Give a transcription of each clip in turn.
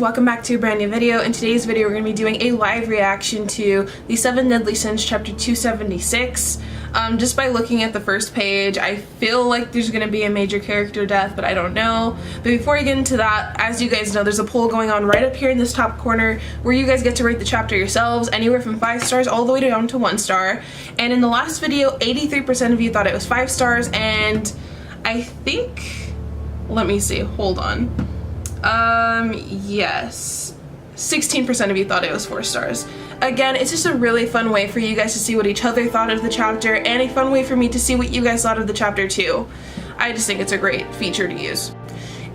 welcome back to a brand new video. In today's video we're going to be doing a live reaction to the Seven Deadly Sins chapter 276. Just by looking at the first page, I feel like there's going to be a major character death, but I don't know. But before I get into that, as you guys know, there's a poll going on right up here in this top corner where you guys get to rate the chapter yourselves, anywhere from 5 stars all the way down to 1 star. And in the last video, 83% of you thought it was 5 stars, and I think, let me see, hold on. Yes, 16% of you thought it was 4 stars. Again, it's just a really fun way for you guys to see what each other thought of the chapter, and a fun way for me to see what you guys thought of the chapter too. I just think it's a great feature to use.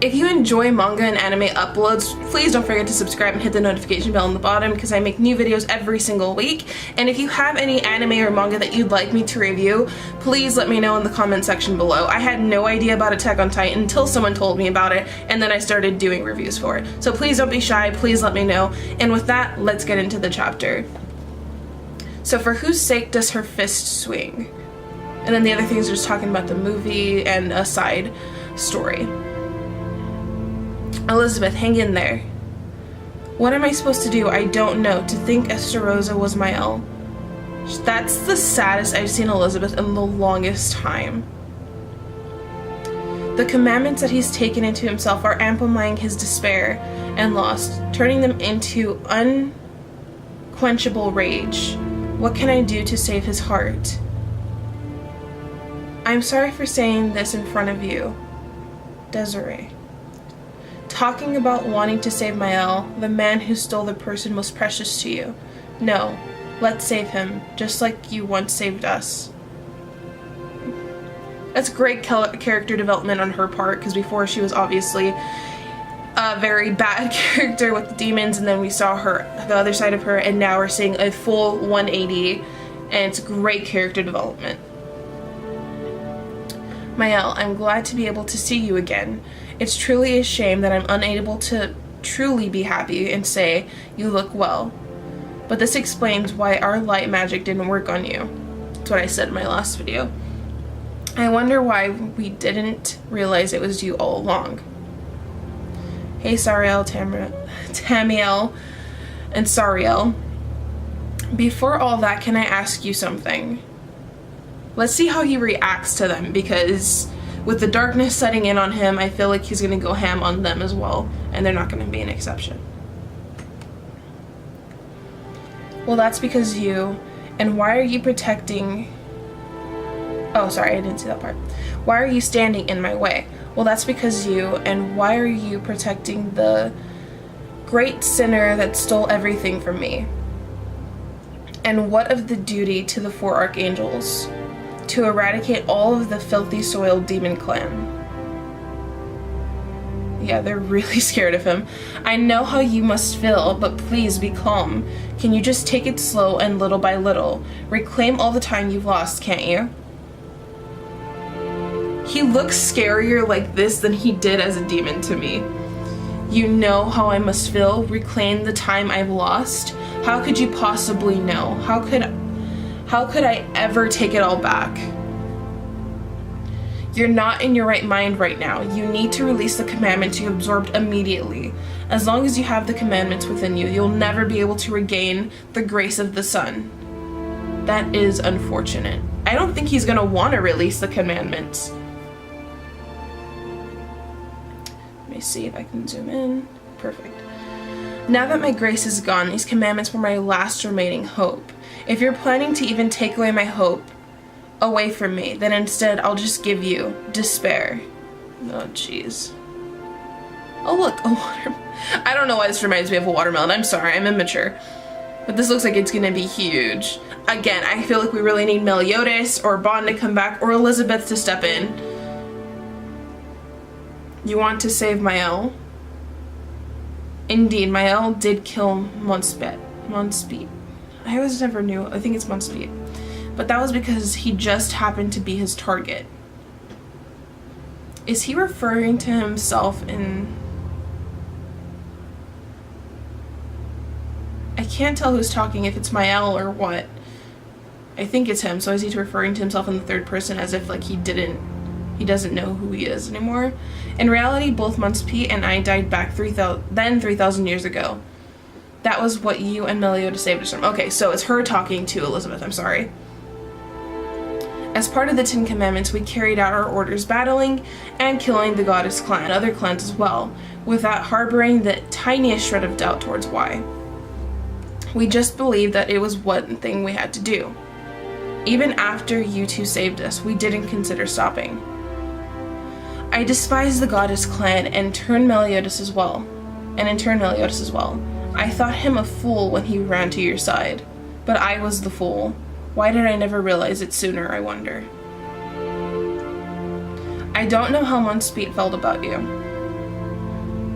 If you enjoy manga and anime uploads, please don't forget to subscribe and hit the notification bell on the bottom because I make new videos every single week. And if you have any anime or manga that you'd like me to review, please let me know in the comment section below. I had no idea about Attack on Titan until someone told me about it, and then I started doing reviews for it. So please don't be shy, please let me know. And with that, let's get into the chapter. So for whose sake does her fist swing? And then the other things are just talking about the movie and a side story. Elizabeth, hang in there. What am I supposed to do? I don't know. To think Estarossa was my L. That's the saddest I've seen Elizabeth in the longest time. The commandments that he's taken into himself are amplifying his despair and loss, turning them into unquenchable rage. What can I do to save his heart? I'm sorry for saying this in front of you, Desiree. Talking about wanting to save Mael, the man who stole the person most precious to you. No, let's save him, just like you once saved us. That's great character development on her part, because before she was obviously a very bad character with the demons, and then we saw her, the other side of her, and now we're seeing a full 180, and it's great character development. Mael, I'm glad to be able to see you again. It's truly a shame that I'm unable to truly be happy and say you look well. But this explains why our light magic didn't work on you. That's what I said in my last video. I wonder why we didn't realize it was you all along. Hey Sariel, Tamiel, and Sariel. Before all that, can I ask you something? Let's see how he reacts to them, because with the darkness setting in on him, I feel like he's going to go ham on them as well, and they're not going to be an exception. Well, that's because you, and why are you protecting... Oh, sorry, I didn't see that part. Why are you standing in my way? Well, that's because you, and why are you protecting the great sinner that stole everything from me? And what of the duty to the 4 archangels? To eradicate all of the filthy soiled demon clan. Yeah, they're really scared of him. I know how you must feel, but please be calm. Can you just take it slow and little by little? Reclaim all the time you've lost, can't you? He looks scarier like this than he did as a demon to me. You know how I must feel? Reclaim the time I've lost? How could you possibly know? How could I ever take it all back? You're not in your right mind right now. You need to release the commandments you absorbed immediately. As long as you have the commandments within you, you'll never be able to regain the grace of the sun. That is unfortunate. I don't think he's gonna want to release the commandments. Let me see if I can zoom in. Perfect. Now that my grace is gone, these commandments were my last remaining hope. If you're planning to even take away my hope away from me, then instead I'll just give you despair. Oh, jeez. Oh, look, a watermelon. I don't know why this reminds me of a watermelon. I'm sorry, I'm immature. But this looks like it's gonna be huge. Again, I feel like we really need Meliodas or Bond to come back, or Elizabeth to step in. You want to save Mael? Indeed, Mael did kill Monspeed. I always never knew. I think it's Monspeed. But that was because he just happened to be his target. Is he referring to himself in... I can't tell who's talking, if it's Mael or what. I think it's him, so is he referring to himself in the third person as if like he didn't He doesn't know who he is anymore. In reality, both Munspeet and I died back 3,000 years ago. That was what you and Meliodas saved us from. Okay, so it's her talking to Elizabeth, I'm sorry. As part of the Ten Commandments, we carried out our orders battling and killing the goddess clan, other clans as well, without harboring the tiniest shred of doubt towards why. We just believed that it was one thing we had to do. Even after you two saved us, we didn't consider stopping. I despised the goddess clan and in turn Meliodas as well. I thought him a fool when he ran to your side, but I was the fool. Why did I never realize it sooner, I wonder? I don't know how Munspeet felt about you,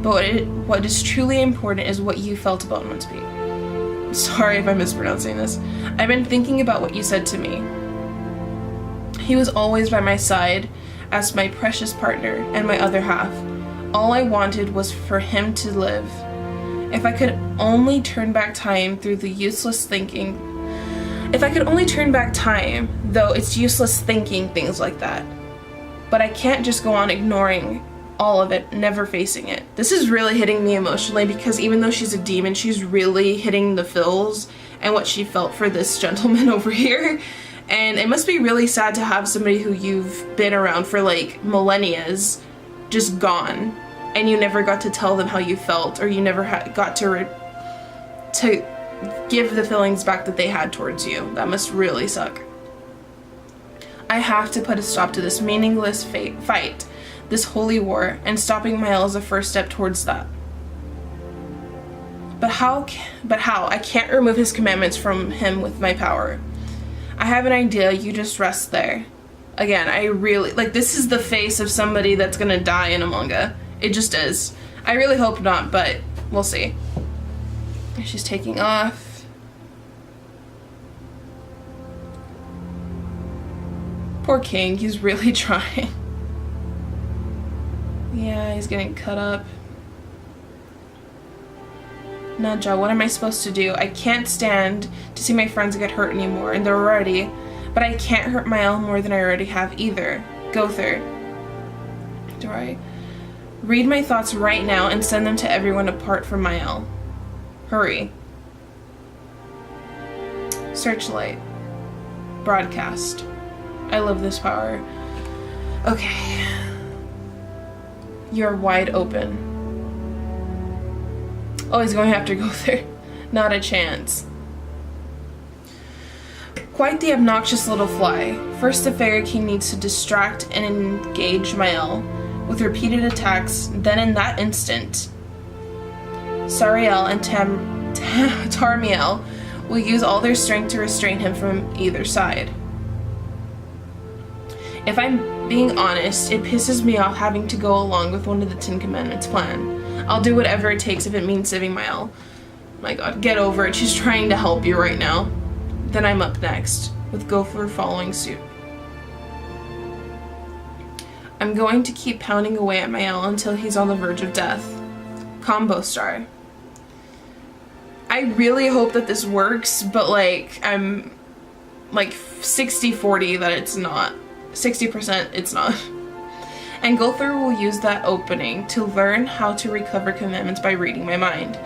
but what is truly important is what you felt about Munspeet. Sorry if I'm mispronouncing this. I've been thinking about what you said to me. He was always by my side as my precious partner and my other half. All I wanted was for him to live. If I could only turn back time through the useless thinking. If I could only turn back time, though it's useless thinking things like that. But I can't just go on ignoring all of it, never facing it. This is really hitting me emotionally because even though she's a demon, she's really hitting the feels and what she felt for this gentleman over here. And it must be really sad to have somebody who you've been around for like millennias just gone, and you never got to tell them how you felt, or you never got to give the feelings back that they had towards you. That must really suck. I have to put a stop to this meaningless fight, this holy war, and stopping Mael is the first step towards that. But how? I can't remove his commandments from him with my power. I have an idea, you just rest there. Again, I really, like, this is the face of somebody that's gonna die in a manga. It just is. I really hope not, but we'll see. She's taking off. Poor King, he's really trying. Yeah, he's getting cut up. Naja, what am I supposed to do? I can't stand to see my friends get hurt anymore, and they're already, but I can't hurt Mael more than I already have either. Gother. Do I read my thoughts right now and send them to everyone apart from Mael? Hurry. Searchlight. Broadcast. I love this power. Okay. You're wide open. Oh, he's going to have to go there. Not a chance. Quite the obnoxious little fly. First, the Fairy King needs to distract and engage Mael with repeated attacks. Then, in that instant, Sariel and Tarmiel will use all their strength to restrain him from either side. If I'm being honest, it pisses me off having to go along with one of the Ten Commandments plan. I'll do whatever it takes if it means saving Mael. My god, get over it. She's trying to help you right now. Then I'm up next, with Gopher following suit. I'm going to keep pounding away at Mael until he's on the verge of death. Combo star. I really hope that this works, but like, I'm like 60-40 that it's not. 60% it's not. And Gother will use that opening to learn how to recover commandments by reading my mind.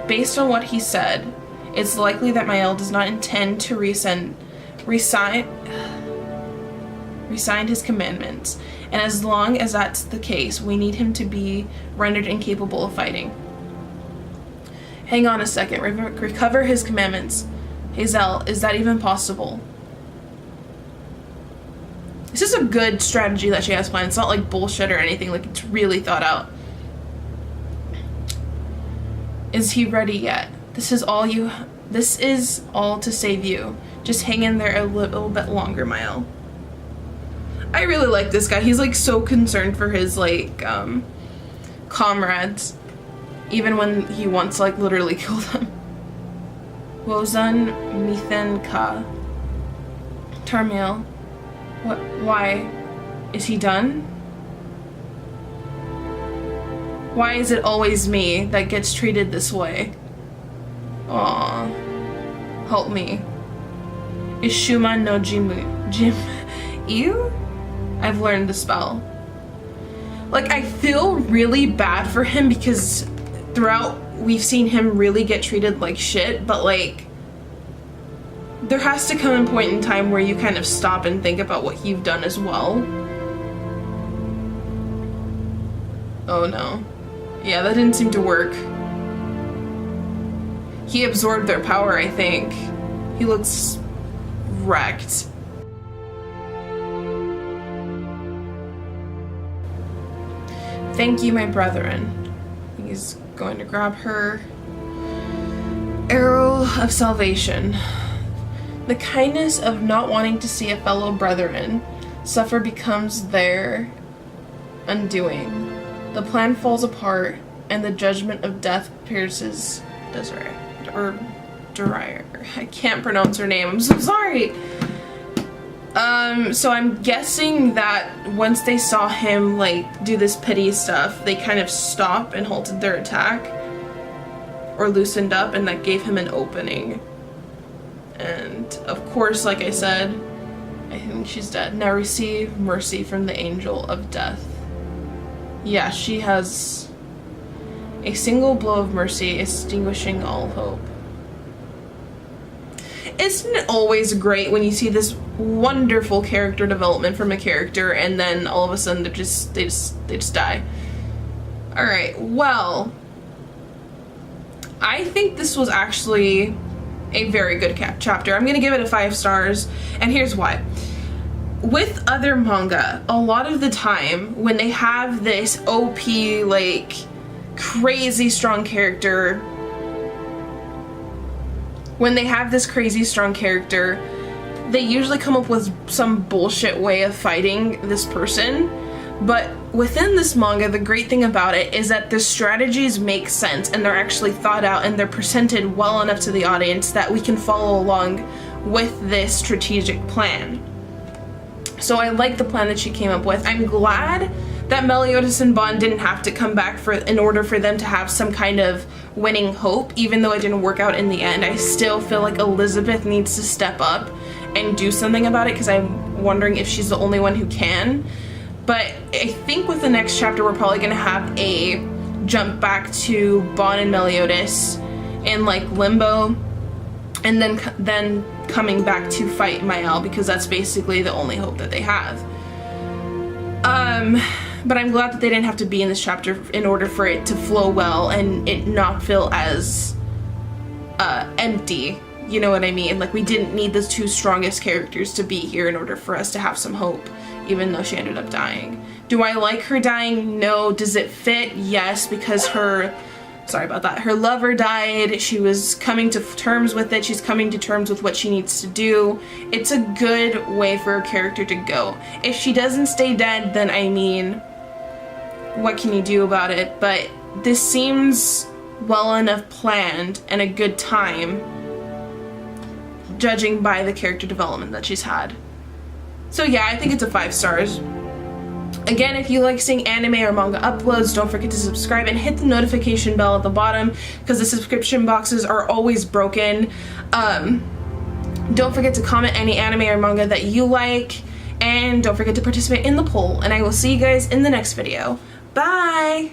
Based on what he said, it's likely that Mael does not intend to resign his commandments, and as long as that's the case, we need him to be rendered incapable of fighting. Hang on a second, recover his commandments. Hazel, is that even possible? This is a good strategy that she has planned. It's not like bullshit or anything, like it's really thought out. Is he ready yet? This is all to save you. Just hang in there a little bit longer, Mael. I really like this guy. He's like so concerned for his like comrades, even when he wants to like literally kill them. Wozan Mithen Ka. Tarmiel. What? Why? Is he done? Why is it always me that gets treated this way? Aww. Help me. Is Shuman no Jim Ew? I've learned the spell. Like, I feel really bad for him because throughout we've seen him really get treated like shit, but like, there has to come a point in time where you kind of stop and think about what you've done as well. Oh no. Yeah, that didn't seem to work. He absorbed their power, I think. He looks wrecked. Thank you, my brethren. He's going to grab her arrow of salvation. The kindness of not wanting to see a fellow brethren suffer becomes their undoing. The plan falls apart, and the judgment of death pierces Desiree. Or Desiree. I can't pronounce her name. I'm so sorry. So I'm guessing that once they saw him like do this pity stuff, they kind of stopped and halted their attack, or loosened up, and that gave him an opening. And of course, like I said, I think she's dead. Now receive mercy from the angel of death. Yeah, she has a single blow of mercy, extinguishing all hope. Isn't it always great when you see this wonderful character development from a character and then all of a sudden they just die? Alright, well, I think this was actually a very good chapter. I'm gonna give it a 5 stars, and here's why. With other manga, a lot of the time when they have this OP, like, crazy strong character, they usually come up with some bullshit way of fighting this person. But within this manga, the great thing about it is that the strategies make sense, and they're actually thought out, and they're presented well enough to the audience that we can follow along with this strategic plan. So I like the plan that she came up with. I'm glad that Meliodas and Bond didn't have to come back in order for them to have some kind of winning hope, even though it didn't work out in the end. I still feel like Elizabeth needs to step up and do something about it, because I'm wondering if she's the only one who can. But I think with the next chapter we're probably gonna have a jump back to Bond and Meliodas in like limbo, and then coming back to fight Mael, because that's basically the only hope that they have. But I'm glad that they didn't have to be in this chapter in order for it to flow well and it not feel as empty. You know what I mean? Like, we didn't need the 2 strongest characters to be here in order for us to have some hope, even though she ended up dying. Do I like her dying? No. Does it fit? Yes, because her lover died. She was coming to terms with it. She's coming to terms with what she needs to do. It's a good way for a character to go. If she doesn't stay dead, then I mean, what can you do about it? But this seems well enough planned and a good time, judging by the character development that she's had. So yeah, I think it's a 5 stars. Again, if you like seeing anime or manga uploads, don't forget to subscribe and hit the notification bell at the bottom, because the subscription boxes are always broken. Don't forget to comment any anime or manga that you like, and don't forget to participate in the poll, and I will see you guys in the next video. Bye!